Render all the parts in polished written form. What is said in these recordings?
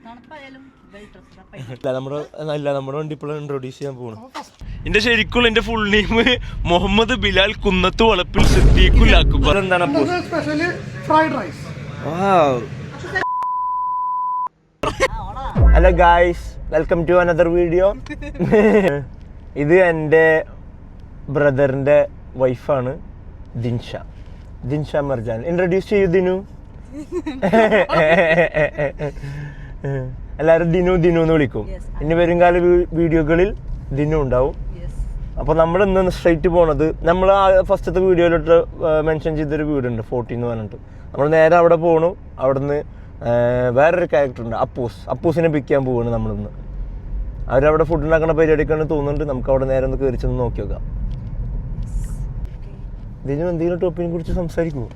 നമ്മുടെ വണ്ടി ഇപ്പോൾ ഇൻട്രൊഡ്യൂസ് ചെയ്യാൻ പോകണം. എന്റെ ശരിക്കുള്ള എന്റെ ഫുൾ നെയിം മുഹമ്മദ് ബിലാൽ കുന്നത്ത് വളപ്പിൽ സിദ്ദീഖുൽ അക്ബർ. എന്താണ് hello guys, welcome to another video. ഇത് എൻ്റെ ബ്രദറിന്റെ വൈഫാണ് ദിൻഷ മർജാൻ. ഇൻട്രൊഡ്യൂസ് ചെയ്യൂ ദിനു. എല്ലാവരും ദിനു എന്ന് വിളിക്കും. ഇനി വരും കാല വീഡിയോകളിൽ ദിനു ഉണ്ടാവും. അപ്പൊ നമ്മൾ ഇന്ന് സ്ട്രൈറ്റ് പോണത്, നമ്മൾ ഫസ്റ്റത്തെ വീഡിയോയിലോട്ട് മെൻഷൻ ചെയ്തൊരു വീടുണ്ട് 14 എന്ന് പറഞ്ഞിട്ട്. നമ്മൾ നേരെ അവിടെ പോകണു. അവിടുന്ന് വേറൊരു ക്യാരക്ടർ ഉണ്ട്, അപ്പൂസിനെ പിക്ക് ചെയ്യാൻ പോവാണ് നമ്മളിന്ന്. അവരവിടെ ഫുഡ് ഉണ്ടാക്കുന്ന പരിപാടിക്കാണ് തോന്നുന്നുണ്ട്. നമുക്ക് അവിടെ നേരെ ഒന്ന് കയറി ചെന്ന് നോക്കി നോക്കാം. ദിനു എന്തെങ്കിലും ടോപ്പിനെ കുറിച്ച് സംസാരിക്കുമോ?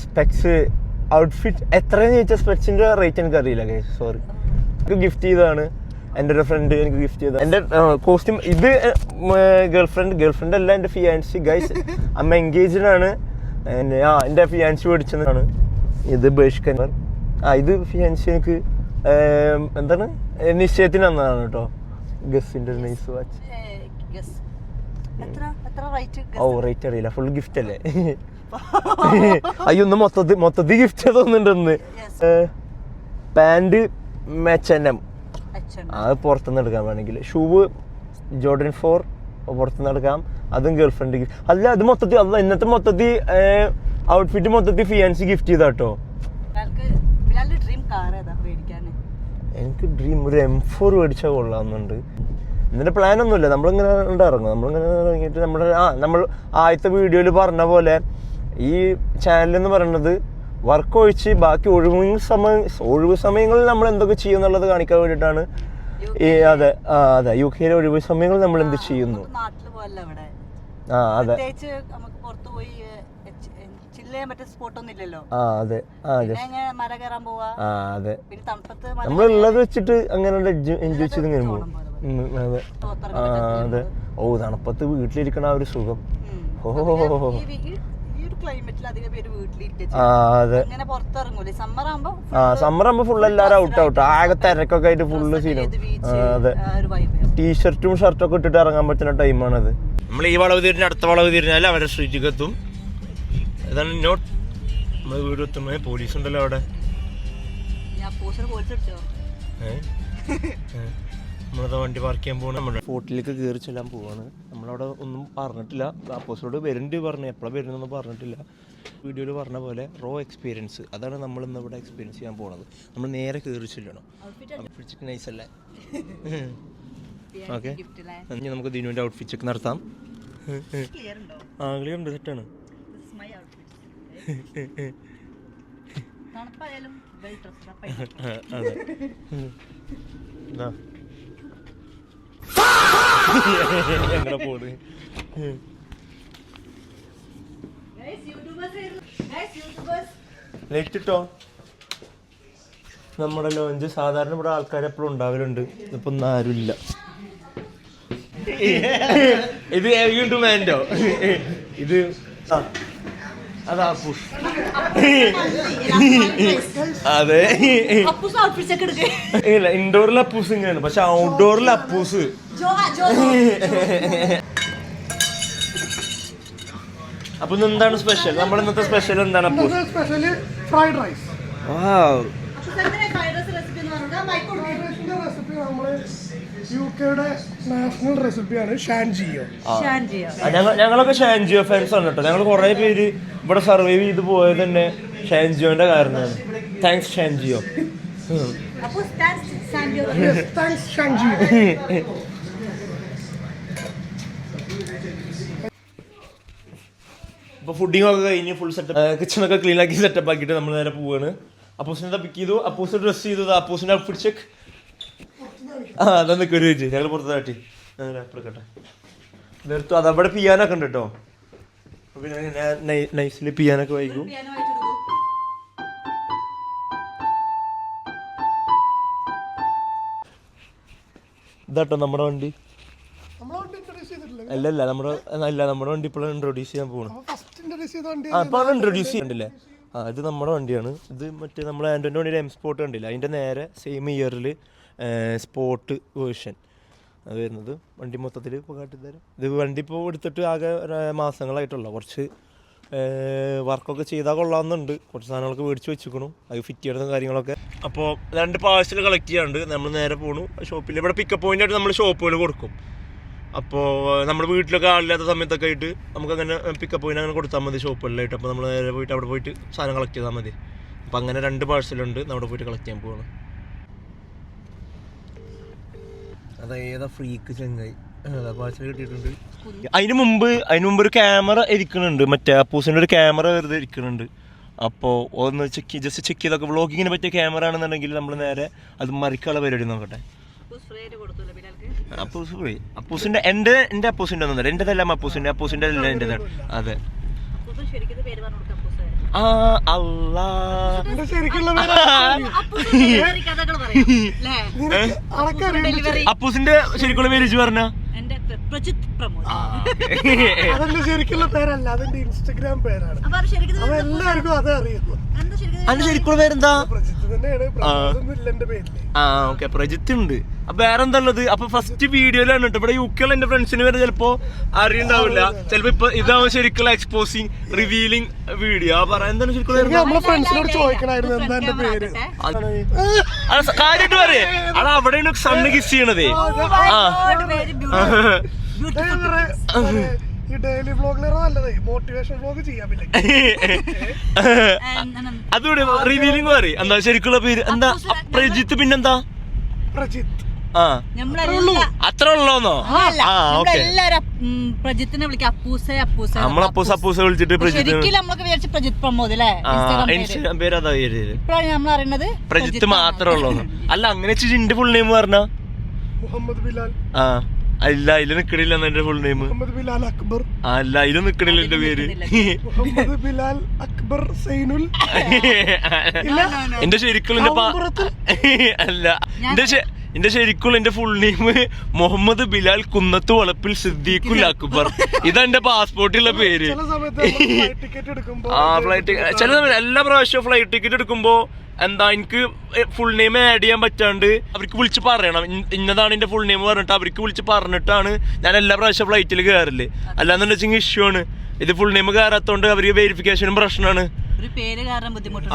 സ്പെക്സ് ഔട്ട്ഫിറ്റ് എത്രയെന്ന് ചോദിച്ചാൽ സ്പെക്സിന്റെ റേറ്റ് എനിക്ക് അറിയില്ല. സോറി, എനിക്ക് ഗിഫ്റ്റ് ചെയ്തതാണ്. എൻ്റെ ഒരു ഫ്രണ്ട് എനിക്ക് ഗിഫ്റ്റ് ചെയ്ത എൻ്റെ കോസ്റ്റ്യൂം. ഇത് ഗേൾഫ്രണ്ട് അല്ല, എൻ്റെ ഫിയാൻസി. ഗൈസ്, അമ്മ എൻഗേജ്ഡ് ആണ്. എൻ്റെ ഫിയാൻസി മേടിച്ചതാണ്. ഇത് ബേഷ്കൻ. ഇത് ഫിയാൻസി എനിക്ക് എന്താണ് നിശ്ചയത്തിന് തന്നതാണ് കേട്ടോ. ഗസിന്റെ നൈസ് വാച്ച്. റേറ്റ് അറിയില്ല, ഫുൾ ഗിഫ്റ്റ് അല്ലേ? അയ്യൊന്ന് മൊത്തത്തിൽ ഗിഫ്റ്റ് തോന്നുന്നുണ്ടെന്ന്. പാന്റ് മെച്ചനം, അത് പുറത്തുനിന്ന് എടുക്കാൻ വേണമെങ്കിൽ. ഷൂവ് ജോർഡൻ 4 പുറത്തുനിന്ന് എടുക്കാം. അതും ഗേൾഫ്രണ്ട് ഗിഫ്റ്റ് അല്ല. അത് മൊത്തത്തിൽ അല്ല, ഇന്നത്തെ മൊത്തത്തിൽ ഔട്ട്ഫിറ്റ് മൊത്തത്തിൽ ഫിയാൻസി ഗിഫ്റ്റ് ചെയ്താട്ടോ. എനിക്ക് ഡ്രീം ഒരു M4 മേടിച്ചാൽ കൊള്ളാമെന്നുണ്ട്. ഇതിന്റെ പ്ലാൻ ഒന്നുമില്ല. നമ്മളിങ്ങനെ ഇറങ്ങും. നമ്മളിങ്ങനെ ഇറങ്ങിയിട്ട് നമ്മൾ ആദ്യത്തെ വീഡിയോയിൽ പറഞ്ഞ പോലെ ഈ ചാനൽ എന്ന് പറയുന്നത് വർക്ക് ഒഴിച്ച് ബാക്കി ഒഴിവ് സമയങ്ങളിൽ നമ്മൾ എന്തൊക്കെ ചെയ്യും എന്നുള്ളത് കാണിക്കാൻ വേണ്ടിയിട്ടാണ്. അതെ UK ഒഴിവ് സമയങ്ങളിൽ നമ്മൾ എന്ത് ചെയ്യുന്നു. അതെ നമ്മളുള്ളത് വെച്ചിട്ട് അങ്ങനെ എൻജോയ് ചെയ്ത് ഇങ്ങനെ പോകും. അതെ. തണുപ്പത്ത് വീട്ടിലിരിക്കണ ആ ഒരു സുഖം. സമ്മർ ആകുമ്പോ ഫുൾ എല്ലാരും ഔട്ട് ആകെ തിരക്കൊക്കെ ആയിട്ട് ഫുള്ള് സീനും. അതെ, ടീഷർട്ടും ഷർട്ടൊക്കെ ഇട്ടിട്ട് ഇറങ്ങാൻ പറ്റുന്ന ടൈമാണത്. നമ്മൾ ഈ വളവ് തിരിഞ്ഞ് അടുത്ത വളവ് തിരിഞ്ഞാൽ അവരുടെ സ്ട്രീറ്റിലേക്ക് എത്തും. അതാണ് നോട്ട്. നമ്മള് വീട് എത്തുമ്പോ പോലീസ് ഉണ്ടല്ലോ അവിടെ. നമ്മളത് വണ്ടി പാർക്ക് ചെയ്യാൻ പോകണം. നമ്മുടെ ഫോർട്ടിലേക്ക് കയറി ചെല്ലാൻ പോവാണ്. നമ്മളവിടെ ഒന്നും പറഞ്ഞിട്ടില്ല. അപ്പോസോട് വരുന്നുണ്ട് പറഞ്ഞു, എപ്പോഴാണ് വരുന്നതെന്ന് പറഞ്ഞിട്ടില്ല. വീഡിയോയിൽ പറഞ്ഞ പോലെ റോ എക്സ്പീരിയൻസ്, അതാണ് നമ്മൾ ഇന്ന് ഇവിടെ എക്സ്പീരിയൻസ് ചെയ്യാൻ പോകുന്നത്. നമ്മൾ നേരെ കയറി ചെല്ലണം. നൈസ് അല്ലേ? ഓക്കെ, ഇനി നമുക്ക് ദിനുവിൻ്റെ ഔട്ട്ഫിറ്റ് ചെക്ക് നടത്താം. ക്ലിയർ ഉണ്ട്, സെറ്റാണ്. അതെ, എങ്ങനെ പോണ്. ലൈറ്റ് ഇട്ടോ. നമ്മുടെ ലോഞ്ച് സാധാരണ ഇവിടെ ആൾക്കാർ എപ്പോഴും ഉണ്ടാവലുണ്ട്. ഇതിപ്പോ ഒന്നും ആരുമില്ല. ഇത് യൂട്യൂബ് ഇത് അതാ അപ്പൂസ്. അതെ, ഇല്ല ഇൻഡോറിൽ അപ്പൂസ് ഇങ്ങനെയാണ്, പക്ഷെ ഔട്ട്ഡോറിൽ അപ്പൂസ്. അപ്പൊ എന്താണ് സ്പെഷ്യൽ? നമ്മുടെ ഇന്നത്തെ സ്പെഷ്യൽ എന്താണ്? Appus fried rice. യുകെയുടെ നാഷണൽ റെസിപ്പിയാണ് ഷാൻജിയോ. ഞങ്ങളൊക്കെ ഷാൻജിയോ ഫാൻസ് ആണ് കേട്ടോ. ഞങ്ങൾ കുറെ പേര് ഇവിടെ സർവൈവ് ചെയ്ത് പോയത് തന്നെ ഷാൻജിയോന്റെ കാരണമാണ്. താങ്ക്സ് ഷാൻജിയോ. ഇപ്പൊ ഫുഡിങ് ഒക്കെ കഴിഞ്ഞ് ഫുൾ സെറ്റപ്പ്, കിച്ചണൊക്കെ ക്ലീൻ ആക്കി സെറ്റപ്പ് ആക്കിയിട്ട് നമ്മൾ നേരെ പോവാണ്. അപ്പൂസിനെ പിക്ക് ചെയ്തു, അപ്പൂസ് ഡ്രസ് ചെയ്തു. അപ്പൂസിന്റെ ഔട്ട്ഫിറ്റ് ചെക്ക്. അതൊക്കെ ഒരു വെച്ച് ഞങ്ങൾ പുറത്ത് കാട്ടി എപ്പോഴെട്ടെ നിർത്തും. അതവിടെ പിയാനൊക്കെ ഉണ്ട് കേട്ടോ. പിന്നെ ഞാൻ നൈസിൽ പിയാനൊക്കെ വായിക്കും. ഇതാട്ടോ നമ്മുടെ വണ്ടി. അല്ലല്ല നമ്മുടെ വണ്ടി ഇപ്പോഴും ഇൻട്രൊഡ്യൂസ് ചെയ്യാൻ പോകണം. അപ്പോൾ ഇൻട്രൊഡ്യൂസ് ചെയ്യണ്ടില്ലേ? ഇത് നമ്മുടെ വണ്ടിയാണ്. ഇത് മറ്റേ നമ്മുടെ ആൻറ്റോൻ്റെ വണ്ടിയുടെ M Sport കണ്ടില്ല, അതിൻ്റെ നേരെ സെയിം ഇയറിൽ സ്പോർട്ട് വേർഷൻ അത് വരുന്നത്. വണ്ടി മൊത്തത്തിൽ ഇപ്പോൾ കാട്ടിത്തരാം. ഇത് വണ്ടി ഇപ്പോൾ എടുത്തിട്ട് ആകെ മാസങ്ങളായിട്ടുള്ള കുറച്ച് വർക്കൊക്കെ ചെയ്താൽ കൊള്ളാമെന്നുണ്ട്. കുറച്ച് സാധനങ്ങളൊക്കെ മേടിച്ച് വെച്ചിരിക്കണു, അത് ഫിറ്റ് ചെയ്യുന്ന കാര്യങ്ങളൊക്കെ. അപ്പോൾ 2 പാഴ്സൽ കളക്ട് ചെയ്യാണ്ട് നമ്മൾ നേരെ പോകണു ഷോപ്പിൽ. ഇവിടെ പിക്കപ്പ് പോയിൻ്റ് ആയിട്ട് നമ്മൾ ഷോപ്പുകൾ കൊടുക്കും. അപ്പോൾ നമ്മുടെ വീട്ടിലൊക്കെ ആളില്ലാത്ത സമയത്തൊക്കെ ആയിട്ട് നമുക്കങ്ങനെ പിക്കപ്പ് പോയിന്റ് അങ്ങനെ കൊടുത്താൽ മതി ഷോപ്പുകളിലായിട്ട്. അപ്പോൾ നമ്മൾ നേരെ പോയിട്ട് അവിടെ പോയിട്ട് സാധനം കളക്ട് ചെയ്താൽ മതി. അപ്പോൾ അങ്ങനെ 2 പാഴ്സലുണ്ട്, അവിടെ പോയിട്ട് കളക്ട് ചെയ്യാൻ പോവാണ്. അതേതാ ഫ്രീക്ക് ചെങ്ങായി പാഴ്സൽ കിട്ടിയിട്ടുണ്ട്. അതിന് മുമ്പ് ഒരു ക്യാമറ ഇരിക്കുന്നുണ്ട്, മറ്റേ അപ്പൂസിൻ്റെ ഒരു ക്യാമറ വെറുതെ ഇരിക്കുന്നുണ്ട്. അപ്പോൾ ഒന്ന് ജസ്റ്റ് ചെക്ക് ചെയ്തൊക്കെ വ്ളോഗിങ്ങിന് പറ്റിയ ക്യാമറ ആണെന്നുണ്ടെങ്കിൽ നമ്മൾ നേരെ അത് മറിക്കാനുള്ള പരിപാടി നോക്കട്ടെ. അപ്പൂസ് പോയി. അപ്പൂസിൻ്റെ എൻ്റെ അപ്പൂസിൻ്റെ ഒന്നും തരാം, എൻ്റെതല്ല അപ്പൂസിൻ്റെ അല്ല എൻ്റെതാണ്. അതെ അപ്പൂസിന്റെ ശരിക്കുള്ള പേര് പറഞ്ഞ ശരിക്കുള്ള പേരല്ല, അതിന്റെ ഇൻസ്റ്റഗ്രാം പേരാണ്. എല്ലാവർക്കും അതേ അറിയുള്ളൂ. അതിന്റെ ശരിക്കുള്ള പേരെന്താ? ഓക്കെ, പ്രജിത്ത് ഉണ്ട്. അപ്പൊ വേറെ എന്താ ഉള്ളത്? അപ്പൊ ഫസ്റ്റ് വീഡിയോയിലാണ് കേട്ടോ. ഇവിടെ UK എന്റെ ഫ്രണ്ട്സിന് വരെ ചിലപ്പോ അറിയണ്ടാവില്ല. ചിലപ്പോ ഇപ്പൊ ഇതാവും ശരിക്കുള്ള എക്സ്പോസിങ് റിവീലിംഗ് വീഡിയോ. എന്താണ് ശരിക്കുള്ള കാര്യമായിട്ട് പറയേ? അത് അവിടെയാണ് സണ്ണ് കിസ് ചെയ്യണതേ. ഈ ഡെയിലി വ്ലോഗിലേറെ നല്ലതേ മോട്ടിവേഷൻ വ്ലോഗ് ചെയ്യാൻ പറ്റില്ല. അതുകൂടെ റിവീലിംഗ് പറയും. എന്താ ശരിക്കുള്ള പേര് എന്താ? പ്രജിത്ത്. പിന്നെന്താ? പ്രജിത്ത്. അത്ര ഉള്ളോന്നോ? പ്രജിത്തിനെ വിളിക്കാം അപ്പൂസ. നമ്മൾ അപ്പൂസ വിളിച്ചിട്ട് പ്രജിത്ത് മാത്രമേ ഉള്ളൂന്ന്. അല്ല, അങ്ങനെ ചിന്റെ ഫുൾ നെയിം പറഞ്ഞ മുഹമ്മദ് ബിലാൽ. അല്ല, അതില് നിക്കണില്ല എന്റെ ഫുൾ നെയിം. മുഹമ്മദ് ബിലാൽ അക്ബർ. അല്ല, അതിലും നിക്കണില്ല എന്റെ പേര്. മുഹമ്മദ് ബിലാൽ അക്ബർ സൈനുൽ. എന്റെ ശരിക്കുള്ള അല്ല, എന്റെ ശരിക്കുള്ള എന്റെ ഫുൾ നെയിം മുഹമ്മദ് ബിലാൽ കുന്നത്ത് വളപ്പിൽ സിദ്ദീഖുൽ അക്ബർ. ഇതാ എന്റെ പാസ്പോർട്ടിലുള്ള പേര്. ഫ്ലൈറ്റ് ചില സമയത്ത് എല്ലാ പ്രാവശ്യവും ഫ്ലൈറ്റ് ടിക്കറ്റ് എടുക്കുമ്പോ എന്താ എനിക്ക് ഫുൾ നെയിം ആഡ് ചെയ്യാൻ പറ്റാണ്ട് അവർക്ക് വിളിച്ച് പറയണം ഇന്നതാണ് എന്റെ ഫുൾ നെയിം പറഞ്ഞിട്ട് അവർക്ക് വിളിച്ച് പറഞ്ഞിട്ടാണ് ഞാൻ എല്ലാ പ്രാവശ്യം ഫ്ലൈറ്റിൽ കയറില്ല. അല്ലാന്ന് വെച്ചെങ്കിൽ ഇഷ്യൂ ആണ്. ഇത് ഫുൾ നെയിം കയറാത്തോണ്ട് അവർക്ക് വെരിഫിക്കേഷനും പ്രശ്നമാണ്.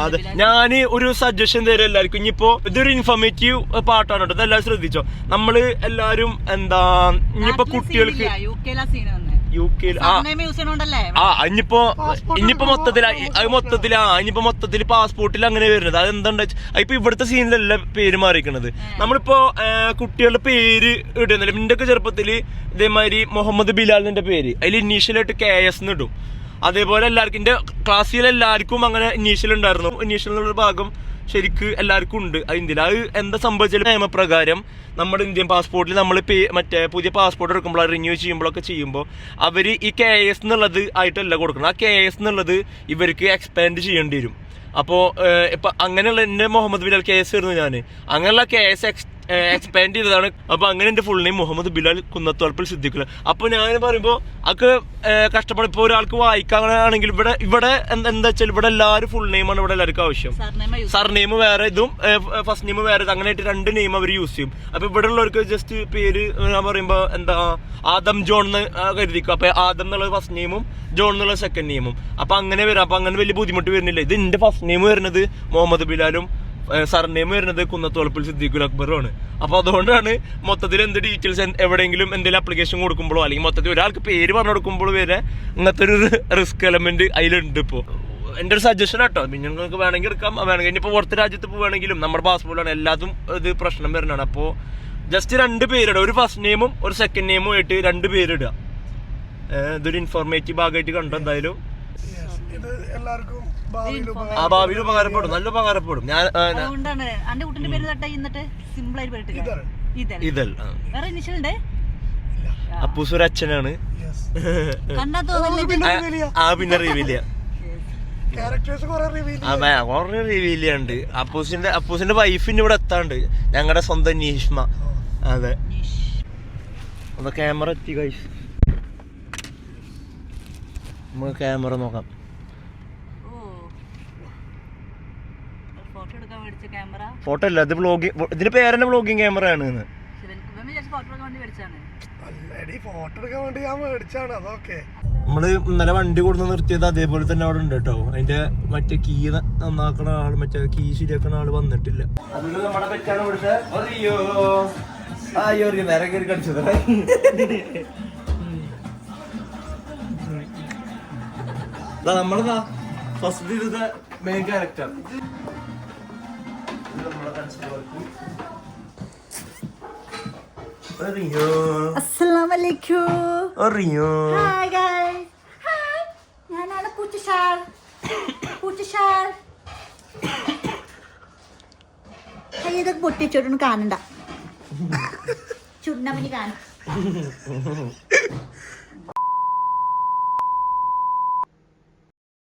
അതെ, ഞാന് ഒരു സജഷൻ തരാം എല്ലാവർക്കും. ഇനിയിപ്പോ ഇതൊരു ഇൻഫോർമേറ്റീവ് പാട്ടാണ് കേട്ടോ, ഇതെല്ലാവരും ശ്രദ്ധിച്ചോ. നമ്മള് എല്ലാരും എന്താ ഇനിയിപ്പോ കുട്ടികൾക്ക് UK ഇനിയിപ്പോ മൊത്തത്തില് പാസ്പോർട്ടിൽ അങ്ങനെ വരുന്നത്. അതെന്താ ഇപ്പൊ ഇവിടുത്തെ സീനിലല്ല പേര് മാറിയിരിക്കണത്. നമ്മളിപ്പോ കുട്ടികളുടെ പേര് ഇടുന്നില്ല. എന്റെ ഒക്കെ ചെറുപ്പത്തില് ഇതേമാതിരി മുഹമ്മദ് ബിലാലിന്റെ പേര് അതിൽ ഇനീഷ്യലായിട്ട് KS ഇടും. അതേപോലെ എല്ലാവർക്കും എന്റെ ക്ലാസ്സിൽ എല്ലാവർക്കും അങ്ങനെ ഇനീഷ്യൽ ഉണ്ടായിരുന്നു. ഇനീഷ്യൽ എന്നുള്ള ഭാഗം ശരിക്ക് എല്ലാവർക്കും ഉണ്ട്. ഇന്ത്യയിൽ അത് എന്താ സംഭവിച്ചാൽ നിയമപ്രകാരം നമ്മുടെ ഇന്ത്യൻ പാസ്പോർട്ടിൽ നമ്മൾ മറ്റേ പുതിയ പാസ്പോർട്ട് എടുക്കുമ്പോൾ റിന്യൂ ചെയ്യുമ്പോഴൊക്കെ ചെയ്യുമ്പോൾ അവർ ഈ KS എന്നുള്ളത് ആയിട്ടല്ല കൊടുക്കണം. ആ KS എന്നുള്ളത് ഇവർക്ക് എക്സ്പാൻഡ് ചെയ്യേണ്ടി വരും. അപ്പോൾ ഇപ്പം അങ്ങനെയുള്ള എൻ്റെ മുഹമ്മദ് ബിലാൽ KS ആയിരുന്നു ഞാൻ. അങ്ങനെയുള്ള KS എക്സ്പാൻഡ് ചെയ്തതാണ്. അപ്പൊ അങ്ങനെ എന്റെ ഫുൾ നെയിം മുഹമ്മദ് ബിലാൽ കുന്നത്തുവളപ്പിൽ സിദ്ദീഖുൽ. അപ്പൊ ഞാൻ പറയുമ്പോ അതൊക്കെ കഷ്ടപ്പാട്. ഇപ്പൊ ഒരാൾക്ക് വായിക്കാനാണെങ്കിൽ ഇവിടെ എന്താ വെച്ചാൽ ഇവിടെ എല്ലാവരും ഫുൾ നെയിമാണ് ഇവിടെ എല്ലാവർക്കും ആവശ്യം. സർനെയിം വേറെ ഇതും ഫസ്റ്റ് നെയിം വേറെ, അങ്ങനെയായിട്ട് 2 നെയിം അവർ യൂസ് ചെയ്യും. അപ്പൊ ഇവിടെ ഉള്ളവർക്ക് ജസ്റ്റ് പേര് ഞാൻ പറയുമ്പോ എന്താ ആദം ജോൺ എന്ന് കരുതിക്കും. അപ്പൊ ആദം എന്നുള്ള ഫസ്റ്റ് നെയിമും ജോൺ എന്നുള്ള സെക്കൻഡ് നെയിമും. അപ്പൊ അങ്ങനെ വരാം. അപ്പൊ അങ്ങനെ വലിയ ബുദ്ധിമുട്ട് വരുന്നില്ല. ഇത് എന്റെ ഫസ്റ്റ് നെയിം വരുന്നത് മുഹമ്മദ് ബിലാലും സർനെയിം വരുന്നത് കുന്നത്തുവളപ്പിൽ സിദ്ദീഖുൽ അക്ബറുമാണ്. അപ്പൊ അതുകൊണ്ടാണ് മൊത്തത്തിൽ എന്ത് ഡീറ്റെയിൽസ് എവിടെയെങ്കിലും എന്തെങ്കിലും അപ്ലിക്കേഷൻ കൊടുക്കുമ്പോഴോ അല്ലെങ്കിൽ മൊത്തത്തിൽ ഒരാൾക്ക് പേര് പറഞ്ഞു കൊടുക്കുമ്പോൾ വരെ ഇങ്ങനത്തെ ഒരു റിസ്ക് എലമെന്റ് അതിലുണ്ട്. ഇപ്പോൾ എൻ്റെ ഒരു സജഷൻ ആട്ടോ. പിന്നെ നിങ്ങൾക്ക് വേണമെങ്കിൽ എടുക്കാം, വേണമെങ്കിൽ ഇനിയിപ്പോൾ പുറത്ത് രാജ്യത്ത് പോവുകയാണെങ്കിലും നമ്മുടെ പാസ്പോർട്ടാണ് എല്ലാതും ഇത് പ്രശ്നം വരുന്നതാണ്. അപ്പോൾ ജസ്റ്റ് 2 പേരിടുക, ഒരു ഫസ്റ്റ് നെയിമും ഒരു സെക്കൻഡ് നെയിമും ആയിട്ട് 2 പേരിടുക. ഇതൊരു ഇൻഫോർമേറ്റീവ് ഭാഗമായിട്ട് കണ്ടോ എന്തായാലും. ഭാവിയിൽ ഉപകാരപ്പെടും, നല്ല ഉപകാരപ്പെടും. ഞാൻ ഇതൽ അപ്പൂസൊരു അച്ഛനാണ്. പിന്നെ റിവീലിയ കൊറേ റിവീലിയ ഉണ്ട്. അപ്പൂസിന്റെ വൈഫിന്റെ ഇവിടെ എത്താണ്ട്, ഞങ്ങളുടെ സ്വന്തം നീഷ്മ. അതെ, ക്യാമറ എത്തി ഗൈസ്. നമുക്ക് ക്യാമറ നോക്കാം. ഫോട്ടോ എടുക്കാൻ മേടിച്ച ക്യാമറ. ഫോട്ടോ അല്ല, ഇത് വ്ളോഗിങ്, ഇതിന്റെ പേരെന്നെ വ്ളോഗിങ് ക്യാമറ ആണ്. ഫോട്ടോ എടുക്കാൻ വേണ്ടി മേടിച്ചാണ്. ഓൾറെഡി ഫോട്ടോ എടുക്കാൻ വേണ്ടി ഞാൻ മേടിച്ചാണ്. അതൊക്കെ നമ്മള് ഇന്നലെ വണ്ടി കൊടുന്ന് നിർത്തിയത് അതേപോലെ തന്നെ അവിടെ ഉണ്ട് കേട്ടോ. അതിന്റെ മറ്റേ കീ നന്നാക്കണ ആള്, മറ്റേ കീ ശരിയാക്കണ ആള് വന്നിട്ടില്ല. അതില് നമ്മുടെ പെറ്റാണ് ഇവിടുത്തെ. അയ്യോ അയ്യോ നേരെ കയറി കടിച്ചത്. നമ്മളതാ ഫസ്റ്റ് ചെയ്ത മെയിൻ ക്യാരക്ടർ. അസ്സലാമലൈക്കും. അറിയോ ഹായ് ഗൈസ്. ഹായ്. ഞാനാണ് പൂച്ചശാൽ. പൂച്ചശാൽ. ഹായ്, ഇതൊക്കെ പൊട്ടിച്ചോട്ടൊന്നും കാണണ്ട. ചുണ്ണമണി കാണും.